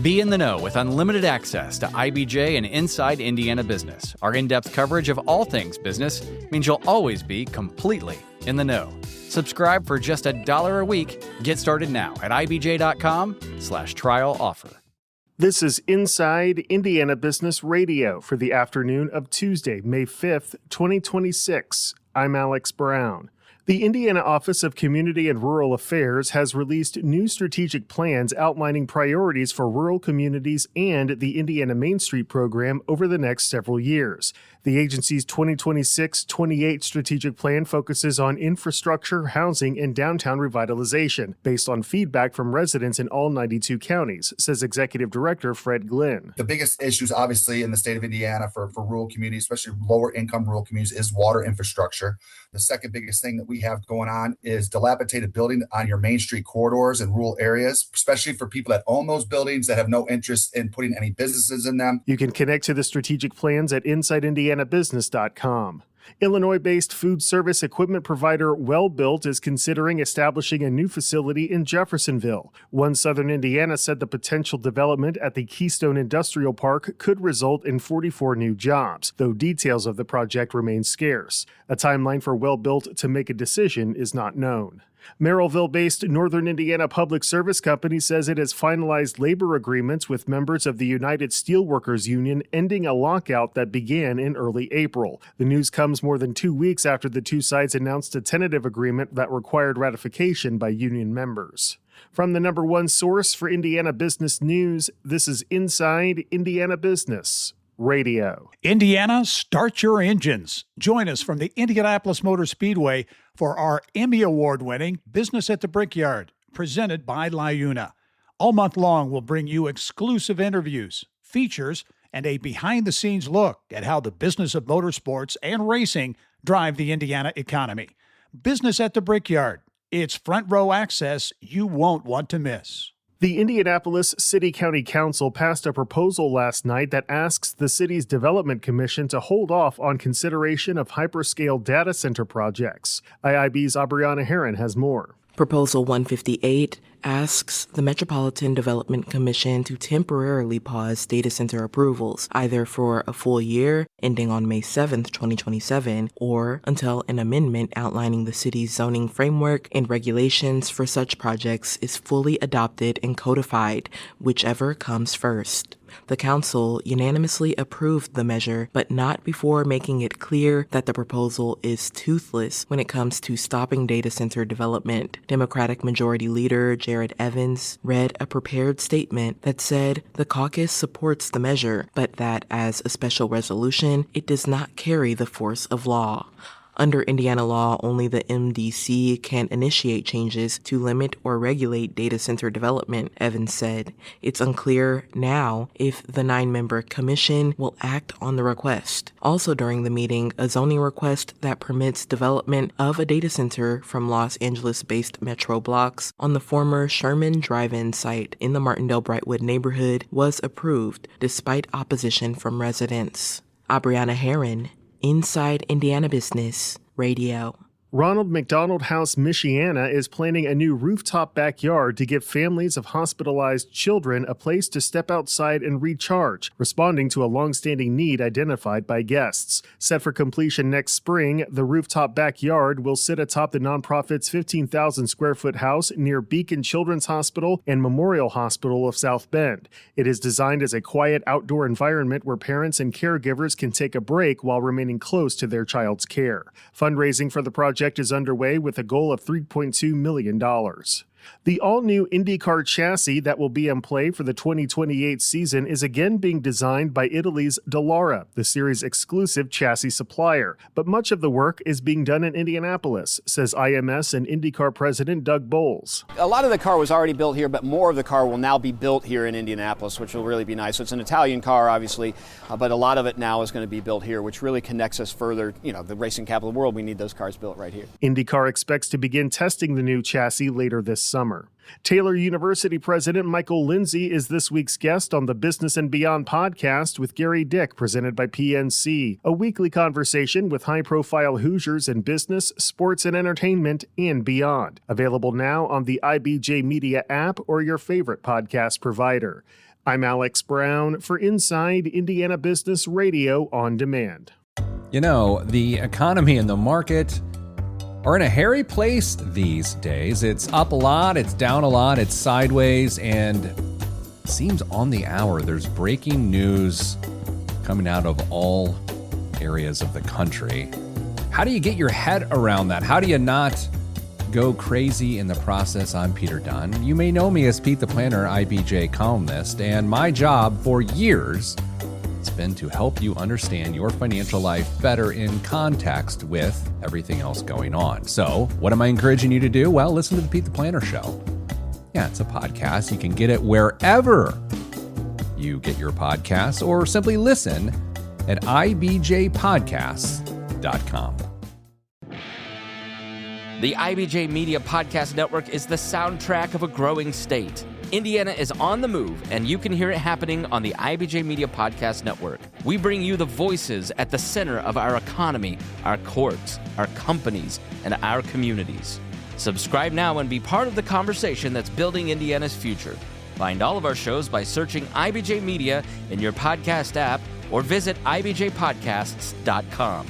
Be in the know with unlimited access to IBJ and Inside Indiana Business. Our in-depth coverage of all things business means you'll always be completely in the know. Subscribe for just $1 a week. Get started now at ibj.com/trial offer. This is Inside Indiana Business Radio for the afternoon of Tuesday, May 5th, 2026. I'm Alex Brown. The Indiana Office of Community and Rural Affairs has released new strategic plans outlining priorities for rural communities and the Indiana Main Street program over the next several years. The agency's 2026-28 strategic plan focuses on infrastructure, housing, and downtown revitalization, based on feedback from residents in all 92 counties, says Executive Director Fred Glynn. The biggest issues, obviously, in the state of Indiana for rural communities, especially lower-income rural communities, is water infrastructure. The second biggest thing that we have going on is dilapidated building on your Main Street corridors in rural areas, especially for people that own those buildings that have no interest in putting any businesses in them. You can connect to the strategic plans at InsideIndianaBusiness.com. Illinois-based food service equipment provider Well-Built is considering establishing a new facility in Jeffersonville. One Southern Indiana said the potential development at the Keystone Industrial Park could result in 44 new jobs, though details of the project remain scarce. A timeline for Well-Built to make a decision is not known. Merrillville-based Northern Indiana Public Service Company says it has finalized labor agreements with members of the United Steelworkers Union, ending a lockout that began in early April. The news comes more than 2 weeks after the two sides announced a tentative agreement that required ratification by union members. From the number one source for Indiana business news, this is Inside Indiana Business Radio. Indiana, start your engines. Join us from the Indianapolis Motor Speedway for our Emmy Award-winning Business at the Brickyard, presented by LiUNA. All month long, we'll bring you exclusive interviews, features, and a behind-the-scenes look at how the business of motorsports and racing drive the Indiana economy. Business at the Brickyard. It's front row access you won't want to miss. The Indianapolis City-County Council passed a proposal last night that asks the city's Development Commission to hold off on consideration of hyperscale data center projects. IIB's Abriana Herron has more. Proposal 158 asks the Metropolitan Development Commission to temporarily pause data center approvals, either for a full year, ending on May 7, 2027, or until an amendment outlining the city's zoning framework and regulations for such projects is fully adopted and codified, whichever comes first. The council unanimously approved the measure, but not before making it clear that the proposal is toothless when it comes to stopping data center development. Democratic Majority Leader Jared Evans read a prepared statement that said the caucus supports the measure, but that as a special resolution, it does not carry the force of law. Under Indiana law, only the MDC can initiate changes to limit or regulate data center development, Evans said. It's unclear now if the 9-member commission will act on the request. Also during the meeting, a zoning request that permits development of a data center from Los Angeles-based Metro blocks on the former Sherman Drive-In site in the Martindale-Brightwood neighborhood was approved, despite opposition from residents. Abriana Herron, Inside Indiana Business Radio. Ronald McDonald House, Michiana is planning a new rooftop backyard to give families of hospitalized children a place to step outside and recharge, responding to a long-standing need identified by guests. Set for completion next spring, the rooftop backyard will sit atop the nonprofit's 15,000-square-foot house near Beacon Children's Hospital and Memorial Hospital of South Bend. It is designed as a quiet outdoor environment where parents and caregivers can take a break while remaining close to their child's care. Fundraising for the project is underway with a goal of $3.2 million. The all-new IndyCar chassis that will be in play for the 2028 season is again being designed by Italy's Dallara, the series' exclusive chassis supplier. But much of the work is being done in Indianapolis, says IMS and IndyCar president Doug Bowles. A lot of the car was already built here, but more of the car will now be built here in Indianapolis, which will really be nice. So it's an Italian car, obviously, but a lot of it now is going to be built here, which really connects us further. You know, the racing capital of the world, we need those cars built right here. IndyCar expects to begin testing the new chassis later this summer. Taylor University President Michael Lindsay is this week's guest on the Business and Beyond podcast with Gary Dick, presented by PNC, a weekly conversation with high-profile Hoosiers in business, sports, and entertainment, and beyond. Available now on the IBJ Media app or your favorite podcast provider. I'm Alex Brown for Inside Indiana Business Radio on Demand. You know, the economy and the market are in a hairy place these days. It's up a lot, it's down a lot, it's sideways, and seems on the hour. There's breaking news coming out of all areas of the country. How do you get your head around that? How do you not go crazy in the process? I'm Peter Dunn. You may know me as Pete the Planner, IBJ columnist, and my job for years has been to help you understand your financial life better in context with everything else going on. So, what am I encouraging you to do? Well, listen to the Pete the Planner Show. Yeah, it's a podcast. You can get it wherever you get your podcasts, or simply listen at ibjpodcasts.com. The IBJ Media Podcast Network is the soundtrack of a growing state. Indiana is on the move, and you can hear it happening on the IBJ Media Podcast Network. We bring you the voices at the center of our economy, our courts, our companies, and our communities. Subscribe now and be part of the conversation that's building Indiana's future. Find all of our shows by searching IBJ Media in your podcast app or visit ibjpodcasts.com.